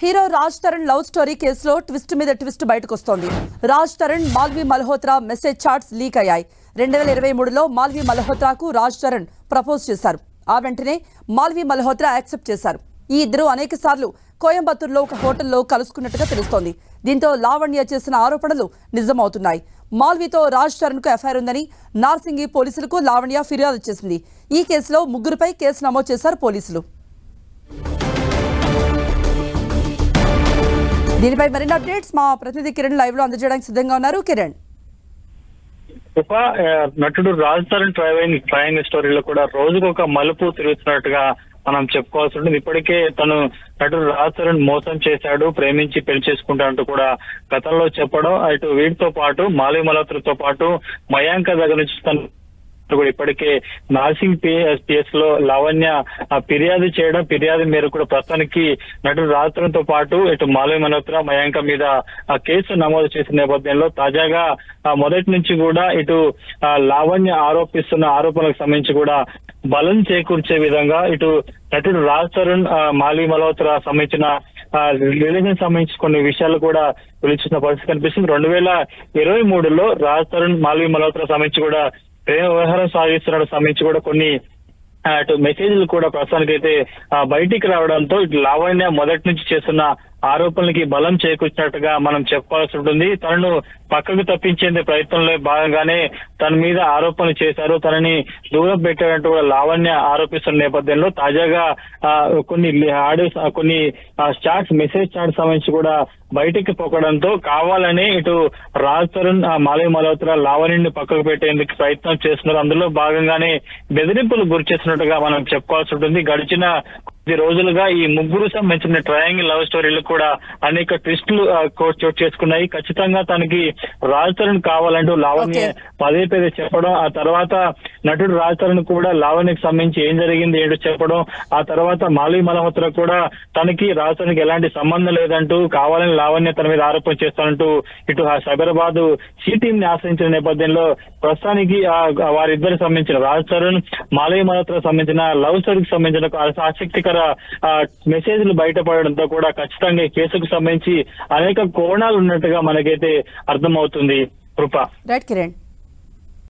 Hero Raj Tarun love story కేసులో twist మీద twist బయటకొస్తోంది. Raj Tarun Malvi Malhotra message chats leak అయ్యాయి. 2023లో మాల్వి మల్హోత్రాకు రాజ్ తరుణ్ ప్రపోజ్ చేశారు. ఆ వెంటనే మాల్వి మల్హోత్రా యాక్సెప్ట్ చేశారు. ఈ ఇద్దరు అనేక సార్లు కోయంబత్తూరులో ఒక హోటల్లో కలుసుకున్నట్టుగా తెలుస్తోంది. దీంతో లావణ్య చేసిన ఆరోపణలు నిజమవుతున్నాయి. మాల్వితో రాజ్ తరుణ్ కు ఎఫ్ఐఆర్ ఉందని నార్సింగి పోలీసులకు లావణ్య ఫిర్యాదు చేసింది. ఈ కేసులో ముగ్గురుపై కేసు నమోదు చేశారు పోలీసులు. దీనిపై మరిన్ని అప్డేట్స్ మా ప్రతినిధి కిరణ్ లైవ్ లో అందజేయడానికి సిద్ధంగా ఉన్నారు. కిరణ్, నటుడు రాజ్ తరుణ్ ట్రైవింగ్ స్టోరీలో కూడా రోజుకు ఒక మలుపు తిరుగుతున్నట్టుగా మనం చెప్పుకోవాల్సి ఉంటుంది. ఇప్పటికే తను నటుడు రాజ్ తరుణ్ మోసం చేశాడు, ప్రేమించి పెళ్లి చేసుకుంటానంటూ కూడా గతంలో చెప్పడం, అటు వీటితో పాటు మాల్వి మల్హోత్రాతో పాటు మయాంక దగ్గర నుంచి తను కూడా ఇప్పటికే నార్సింగ్ పిఎస్ లో లావణ్య ఫిర్యాదు మేరకు కూడా ప్రస్తుతానికి నటుడు రాజ్ తరుణ్ తో పాటు ఇటు మాల్వి మల్హోత్రా మయాంక మీద కేసు నమోదు చేసిన నేపథ్యంలో తాజాగా మొదటి నుంచి కూడా ఇటు లావణ్య ఆరోపిస్తున్న ఆరోపణలకు సంబంధించి కూడా బలం చేకూర్చే విధంగా ఇటు నటుడు రాజ్ తరుణ్ మాల్వి మల్హోత్రా సంబంధించిన రిలేషన్ సంబంధించి కొన్ని విషయాలు కూడా వెలిచిన పరిస్థితి కనిపిస్తుంది. 2023లో రాజ్ తరుణ్ మాల్వి మల్హోత్రా సంబంధించి కూడా ప్రేమ వ్యవహారం సాగిస్తున్న సంబంధించి కూడా కొన్ని అటు మెసేజ్లు కూడా ప్రస్తుతానికి అయితే బయటికి రావడంతో ఇటు లావణ్య మొదటి నుంచి చేస్తున్న ఆరోపణలకి బలం చేకూర్చినట్టుగా మనం చెప్పుకోవాల్సి ఉంటుంది. తనను పక్కకు తప్పించేందుకు ప్రయత్నంలో భాగంగానే తన మీద ఆరోపణలు చేశారు, తనని దూరం పెట్టారంటూ కూడా లావణ్య ఆరోపిస్తున్న నేపథ్యంలో తాజాగా కొన్ని ఆడియోస్, కొన్ని చాట్స్, మెసేజ్ చాట్స్ సంబంధించి కూడా బయటికి పొక్కడంతో కావాలని ఇటు రాజ్ తరుణ్ మాల్వి మల్హోత్రా లావణ్యని పక్కకు పెట్టేందుకు ప్రయత్నం చేస్తున్నారు. అందులో భాగంగానే బెదిరింపులు గురి చేస్తున్నట్టుగా మనం చెప్పుకోవాల్సి ఉంటుంది. గడిచిన కొద్ది రోజులుగా ఈ ముగ్గురు సంబంధించిన ట్రయాంగిల్ లవ్ స్టోరీలు కూడా అనేక ట్విస్టులు చోటు చేసుకున్నాయి. ఖచ్చితంగా తనకి రాజ్ తరుణ్ కావాలంటూ లావణ్య పదే చెప్పడం, ఆ తర్వాత నటుడు రాజ్ తరుణ్ కూడా లావణ్యకి సంబంధించి ఏం జరిగింది ఏంటో చెప్పడం, ఆ తర్వాత మాల్వి మల్హోత్రా కూడా తనకి రాజ్ తరుణ్కి ఎలాంటి సంబంధం లేదంటూ కావాలని లావణ్య తన మీద ఆరోపణ చేస్తానంటూ ఇటు సైబరాబాద్ సి టీమ్ ని ఆశ్రయించిన నేపథ్యంలో ప్రస్తుతానికి వారిద్దరికి సంబంధించిన రాజ్ తరుణ్ మాల్వి మల్హోత్రా సంబంధించిన లవ్ స్టోరీకి సంబంధించిన ఆసక్తికర మెసేజ్లు బయటపడడంతో కూడా ఖచ్చితంగా ఈ కేసుకు సంబంధించి అనేక కోణాలు ఉన్నట్టుగా మనకైతే అర్థమవుతుంది. కృప. రైట్ కిరణ్.